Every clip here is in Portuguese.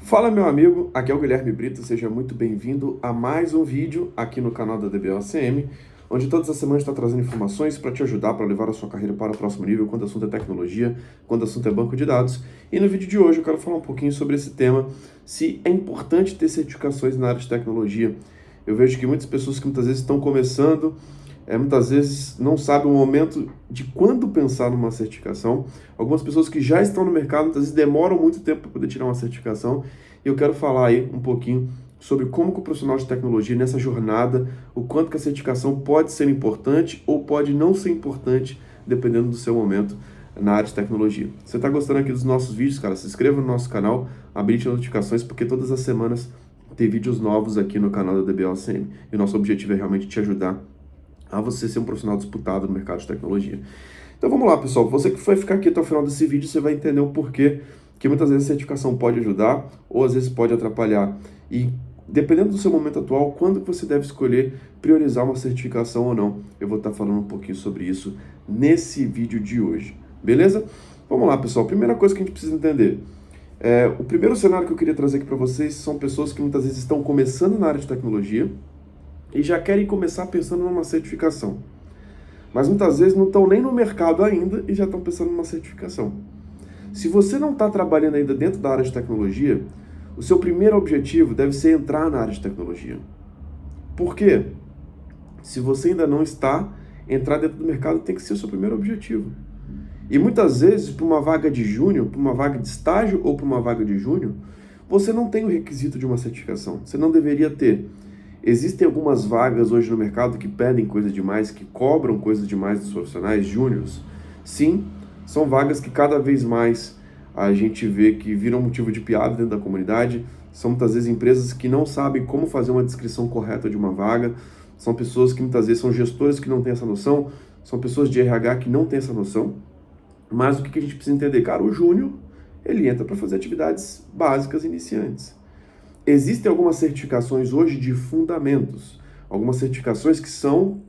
Fala meu amigo, aqui é o Guilherme Brito, seja muito bem-vindo a mais um vídeo aqui no canal da DBOCM, onde todas as semanas está trazendo informações para te ajudar para levar a sua carreira para o próximo nível, quando o assunto é tecnologia, quando o assunto é banco de dados. E no vídeo de hoje eu quero falar um pouquinho sobre esse tema, se é importante ter certificações na área de tecnologia. Eu vejo que muitas pessoas que muitas vezes estão começando, muitas vezes não sabem o momento de quando pensar numa certificação. Algumas pessoas que já estão no mercado, muitas vezes demoram muito tempo para poder tirar uma certificação. E eu quero falar aí um pouquinho sobre como que o profissional de tecnologia, nessa jornada, o quanto que a certificação pode ser importante ou pode não ser importante, dependendo do seu momento na área de tecnologia. Se você está gostando aqui dos nossos vídeos, cara, se inscreva no nosso canal, habilite as notificações, porque todas as semanas tem vídeos novos aqui no canal da DBOCM. E o nosso objetivo é realmente te ajudar a você ser um profissional disputado no mercado de tecnologia. Então vamos lá, pessoal. Você que vai ficar aqui até o final desse vídeo, você vai entender o porquê que muitas vezes a certificação pode ajudar ou às vezes pode atrapalhar. E dependendo do seu momento atual, quando que você deve escolher priorizar uma certificação ou não. Eu vou estar falando um pouquinho sobre isso nesse vídeo de hoje. Beleza? Vamos lá, pessoal. Primeira coisa que a gente precisa entender. O primeiro cenário que eu queria trazer aqui para vocês são pessoas que muitas vezes estão começando na área de tecnologia e já querem começar pensando numa certificação. Mas muitas vezes não estão nem no mercado ainda e já estão pensando numa certificação. Se você não está trabalhando ainda dentro da área de tecnologia, o seu primeiro objetivo deve ser entrar na área de tecnologia. Por quê? Se você ainda não está, entrar dentro do mercado tem que ser o seu primeiro objetivo. E muitas vezes, para uma vaga de júnior, para uma vaga de estágio ou para uma vaga de júnior, você não tem o requisito de uma certificação. Você não deveria ter. Existem algumas vagas hoje no mercado que pedem coisas demais, que cobram coisas demais dos profissionais júniores. Sim, são vagas que cada vez mais a gente vê que viram motivo de piada dentro da comunidade. São muitas vezes empresas que não sabem como fazer uma descrição correta de uma vaga. São pessoas que muitas vezes são gestores que não têm essa noção. São pessoas de RH que não têm essa noção. Mas o que a gente precisa entender? Cara, o júnior, ele entra para fazer atividades básicas iniciantes. Existem algumas certificações hoje de fundamentos, algumas certificações que são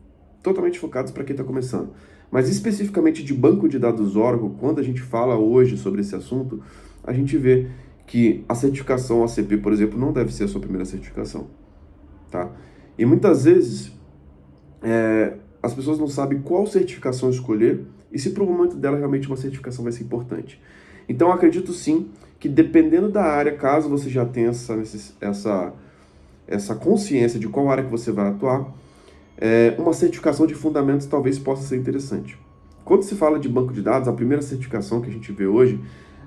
totalmente focadas para quem está começando. Mas especificamente de banco de dados Oracle, quando a gente fala hoje sobre esse assunto, a gente vê que a certificação ACP, por exemplo, não deve ser a sua primeira certificação. Tá? E muitas vezes as pessoas não sabem qual certificação escolher e se para o momento dela realmente uma certificação vai ser importante. Então eu acredito sim que dependendo da área, caso você já tenha essa consciência de qual área que você vai atuar, uma certificação de fundamentos talvez possa ser interessante. Quando se fala de banco de dados, a primeira certificação que a gente vê hoje,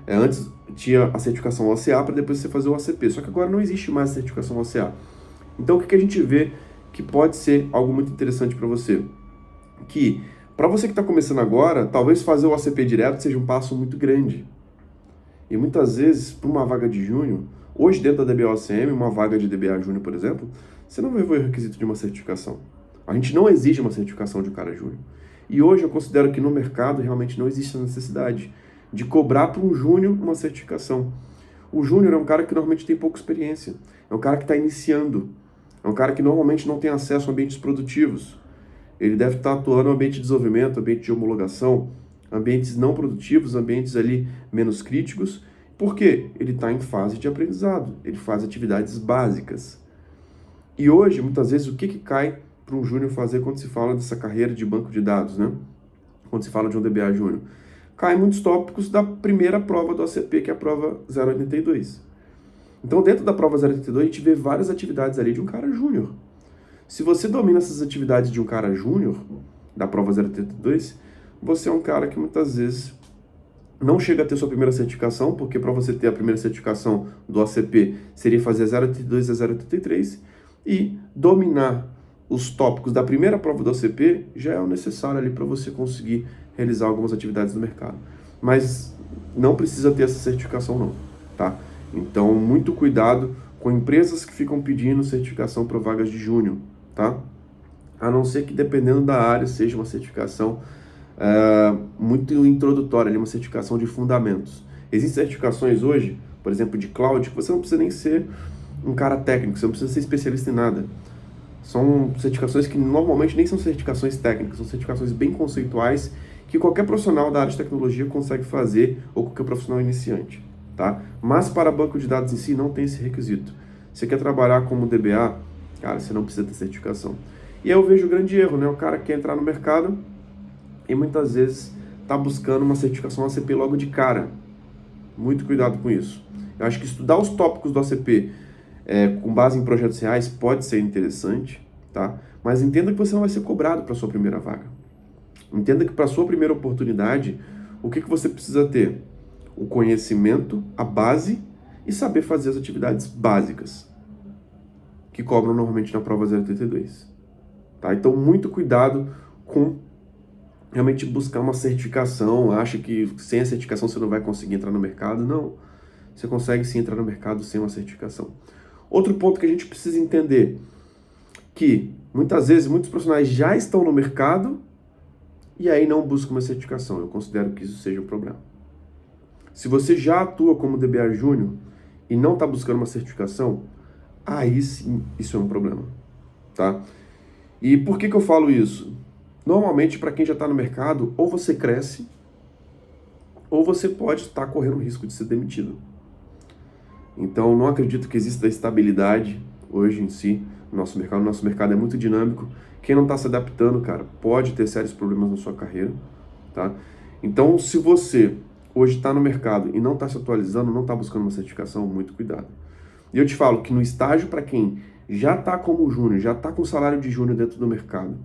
antes tinha a certificação OCA para depois você fazer o ACP, só que agora não existe mais a certificação OCA. Então o que a gente vê que pode ser algo muito interessante para você? Que para você que está começando agora, talvez fazer o ACP direto seja um passo muito grande. E muitas vezes, para uma vaga de júnior, hoje dentro da DBOCM, uma vaga de DBA júnior, por exemplo, você não vai ver o requisito de uma certificação. A gente não exige uma certificação de um cara júnior. E hoje eu considero que no mercado realmente não existe a necessidade de cobrar para um júnior uma certificação. O júnior é um cara que normalmente tem pouca experiência, é um cara que está iniciando, é um cara que normalmente não tem acesso a ambientes produtivos. Ele deve estar atuando no ambiente de desenvolvimento, ambiente de homologação, ambientes não produtivos, ambientes ali menos críticos. Por quê? Ele está em fase de aprendizado, ele faz atividades básicas. E hoje, muitas vezes, o que cai para um júnior fazer quando se fala dessa carreira de banco de dados, né? Quando se fala de um DBA júnior? Cai muitos tópicos da primeira prova do ACP, que é a prova 082. Então, dentro da prova 082, a gente vê várias atividades ali de um cara júnior. Se você domina essas atividades de um cara júnior, da prova 082, você é um cara que muitas vezes não chega a ter sua primeira certificação, porque para você ter a primeira certificação do ACP seria fazer 082 a 083, e dominar os tópicos da primeira prova do ACP já é o necessário ali para você conseguir realizar algumas atividades no mercado. Mas não precisa ter essa certificação não, tá? Então, muito cuidado com empresas que ficam pedindo certificação para vagas de júnior, tá? A não ser que, dependendo da área, seja uma certificação muito introdutória, uma certificação de fundamentos. Existem certificações hoje, por exemplo, de cloud, que você não precisa nem ser um cara técnico, você não precisa ser especialista em nada. São certificações que normalmente nem são certificações técnicas, são certificações bem conceituais que qualquer profissional da área de tecnologia consegue fazer, ou qualquer profissional iniciante. tá? Mas para banco de dados em si não tem esse requisito. Você quer trabalhar como DBA, cara, você não precisa ter certificação. E aí eu vejo o grande erro, né? O cara quer entrar no mercado e muitas vezes está buscando uma certificação ACP logo de cara. Muito cuidado com isso. Eu acho que estudar os tópicos do ACP com base em projetos reais pode ser interessante, tá? Mas entenda que você não vai ser cobrado para sua primeira vaga. Entenda que para sua primeira oportunidade, o que você precisa ter? O conhecimento, a base e saber fazer as atividades básicas, que cobram normalmente na prova 032. Tá? Então, muito cuidado com realmente buscar uma certificação. Acha que sem a certificação você não vai conseguir entrar no mercado. Não, você consegue sim entrar no mercado sem uma certificação. Outro ponto que a gente precisa entender, que muitas vezes muitos profissionais já estão no mercado e aí não buscam uma certificação. Eu considero que isso seja um problema. Se você já atua como DBA Júnior e não está buscando uma certificação, aí sim isso é um problema, tá? E por que eu falo isso? Normalmente, para quem já está no mercado, ou você cresce, ou você pode estar correndo o risco de ser demitido. Então, não acredito que exista estabilidade hoje em si no nosso mercado. O nosso mercado é muito dinâmico. Quem não está se adaptando, cara, pode ter sérios problemas na sua carreira, tá? Então, se você hoje está no mercado e não está se atualizando, não está buscando uma certificação, muito cuidado. E eu te falo que no estágio, para quem já está como júnior, já está com salário de júnior dentro do mercado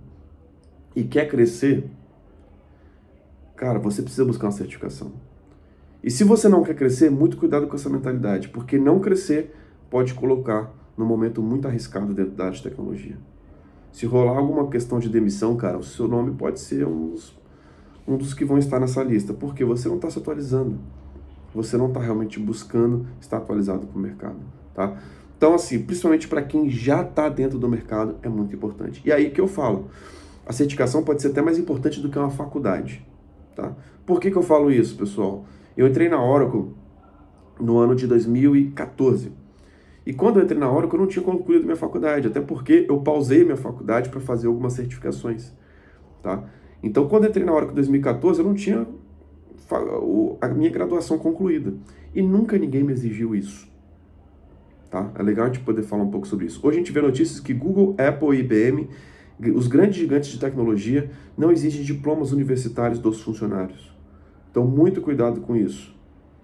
e quer crescer, cara, você precisa buscar uma certificação. E se você não quer crescer, muito cuidado com essa mentalidade, porque não crescer pode colocar num momento muito arriscado dentro da área de tecnologia. Se rolar alguma questão de demissão, cara, o seu nome pode ser um dos que vão estar nessa lista, porque você não está se atualizando. Você não está realmente buscando estar atualizado com o mercado, tá? Então, assim, principalmente para quem já está dentro do mercado, é muito importante. E aí que eu falo, a certificação pode ser até mais importante do que uma faculdade, tá? Por que eu falo isso, pessoal? Eu entrei na Oracle no ano de 2014. E quando eu entrei na Oracle, eu não tinha concluído minha faculdade, até porque eu pausei minha faculdade para fazer algumas certificações, tá? Então, quando eu entrei na Oracle em 2014, eu não tinha a minha graduação concluída. E nunca ninguém me exigiu isso, tá? É legal a gente poder falar um pouco sobre isso. Hoje a gente vê notícias que Google, Apple e IBM, os grandes gigantes de tecnologia, não exigem diplomas universitários dos funcionários. Então, muito cuidado com isso,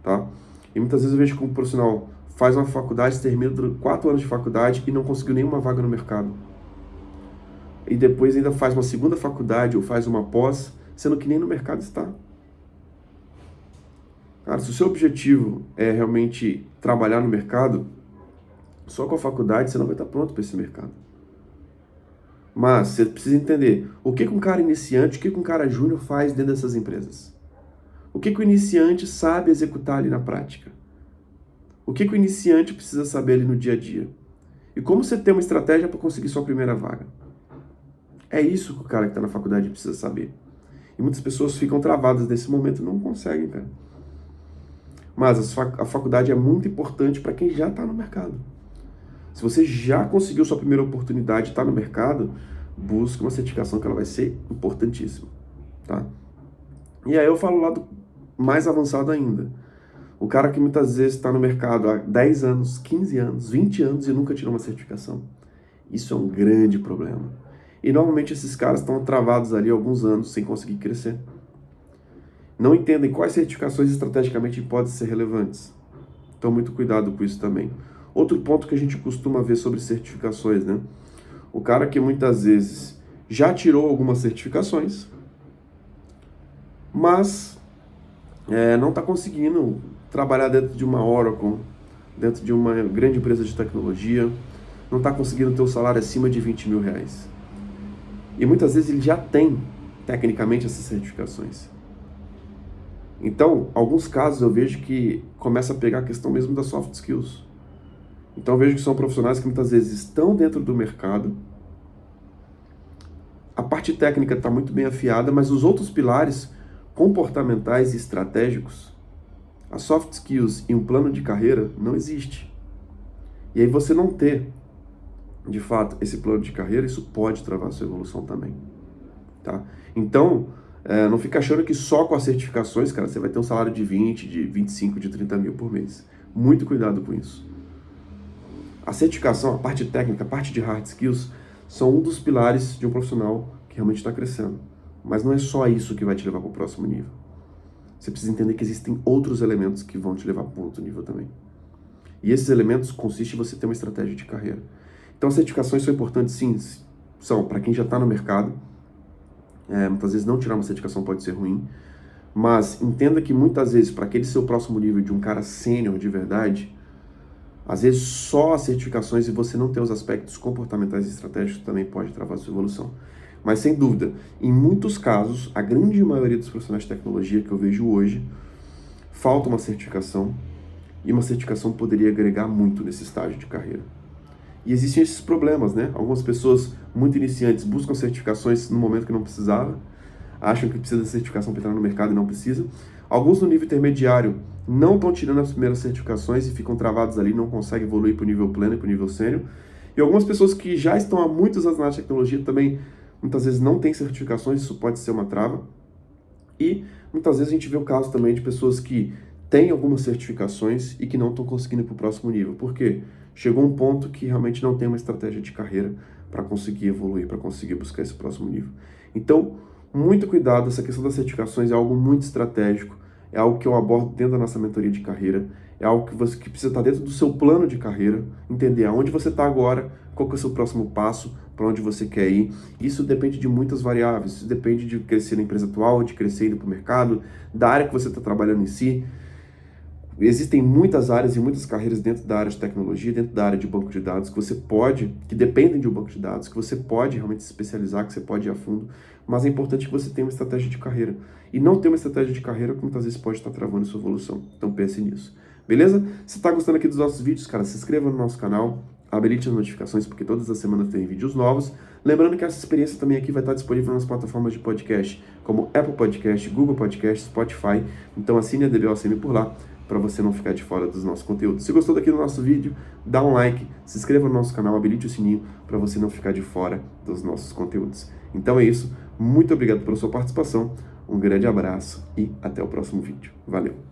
tá? E muitas vezes eu vejo que um profissional faz uma faculdade, termina 4 anos de faculdade e não conseguiu nenhuma vaga no mercado. E depois ainda faz uma segunda faculdade ou faz uma pós, sendo que nem no mercado está. Cara, se o seu objetivo é realmente trabalhar no mercado, só com a faculdade você não vai estar pronto para esse mercado. Mas você precisa entender o que um cara iniciante, o que um cara júnior faz dentro dessas empresas. O que o iniciante sabe executar ali na prática? O que o iniciante precisa saber ali no dia a dia? E como você tem uma estratégia para conseguir sua primeira vaga? É isso que o cara que está na faculdade precisa saber. E muitas pessoas ficam travadas nesse momento e não conseguem, cara. Mas a faculdade é muito importante para quem já está no mercado. Se você já conseguiu sua primeira oportunidade e está no mercado, busque uma certificação que ela vai ser importantíssima, tá? E aí eu falo o lado mais avançado ainda. O cara que muitas vezes está no mercado há 10 anos, 15 anos, 20 anos e nunca tirou uma certificação. Isso é um grande problema. E normalmente esses caras estão travados ali há alguns anos sem conseguir crescer. Não entendem quais certificações estrategicamente podem ser relevantes. Então, muito cuidado com isso também. Outro ponto que a gente costuma ver sobre certificações, né? O cara que muitas vezes já tirou algumas certificações, mas não está conseguindo trabalhar dentro de uma Oracle, dentro de uma grande empresa de tecnologia, não está conseguindo ter um salário acima de 20 mil reais. E muitas vezes ele já tem, tecnicamente, essas certificações. Então, alguns casos eu vejo que começa a pegar a questão mesmo das soft skills. Então eu vejo que são profissionais que muitas vezes estão dentro do mercado, a parte técnica está muito bem afiada, mas os outros pilares comportamentais e estratégicos, as soft skills e um plano de carreira não existe. E aí você não ter, de fato, esse plano de carreira, isso pode travar a sua evolução também, tá? Então, Não fica achando que só com as certificações, cara, você vai ter um salário de 20, de 25, de 30 mil por mês. Muito cuidado com isso. A certificação, a parte técnica, a parte de hard skills, são um dos pilares de um profissional que realmente está crescendo. Mas não é só isso que vai te levar para o próximo nível. Você precisa entender que existem outros elementos que vão te levar para outro nível também. E esses elementos consistem em você ter uma estratégia de carreira. Então, as certificações são importantes, sim, são para quem já está no mercado. Muitas vezes não tirar uma certificação pode ser ruim, mas entenda que muitas vezes, para aquele seu próximo nível de um cara sênior de verdade, às vezes só as certificações e você não ter os aspectos comportamentais e estratégicos também pode travar a sua evolução. Mas sem dúvida, em muitos casos, a grande maioria dos profissionais de tecnologia que eu vejo hoje, falta uma certificação, e uma certificação poderia agregar muito nesse estágio de carreira. E existem esses problemas, né? Algumas pessoas muito iniciantes buscam certificações no momento que não precisava, acham que precisa de certificação para entrar no mercado e não precisa. Alguns no nível intermediário não estão tirando as primeiras certificações e ficam travados ali, não conseguem evoluir para o nível pleno e para o nível sênior. E algumas pessoas que já estão há muitos anos na área de tecnologia também, muitas vezes não têm certificações, isso pode ser uma trava. E muitas vezes a gente vê o caso também de pessoas que têm algumas certificações e que não estão conseguindo ir para o próximo nível. Por quê? Chegou um ponto que realmente não tem uma estratégia de carreira para conseguir evoluir, para conseguir buscar esse próximo nível. Então, muito cuidado, essa questão das certificações é algo muito estratégico, é algo que eu abordo dentro da nossa mentoria de carreira, é algo que precisa estar dentro do seu plano de carreira, entender aonde você está agora, qual que é o seu próximo passo, para onde você quer ir. Isso depende de muitas variáveis, isso depende de crescer na empresa atual, de crescer indo para o mercado, da área que você está trabalhando em si. Existem muitas áreas e muitas carreiras dentro da área de tecnologia, dentro da área de banco de dados, que dependem de um banco de dados, que você pode realmente se especializar, que você pode ir a fundo, mas é importante que você tenha uma estratégia de carreira. E não ter uma estratégia de carreira, que muitas vezes pode estar travando a sua evolução. Então pense nisso. Beleza? Se está gostando aqui dos nossos vídeos, cara, se inscreva no nosso canal, habilite as notificações, porque todas as semanas tem vídeos novos. Lembrando que essa experiência também aqui vai estar disponível nas plataformas de podcast, como Apple Podcast, Google Podcast, Spotify. Então assine a DBOCM por lá, para você não ficar de fora dos nossos conteúdos. Se gostou daqui do nosso vídeo, dá um like, se inscreva no nosso canal, habilite o sininho para você não ficar de fora dos nossos conteúdos. Então é isso, muito obrigado pela sua participação, um grande abraço e até o próximo vídeo. Valeu!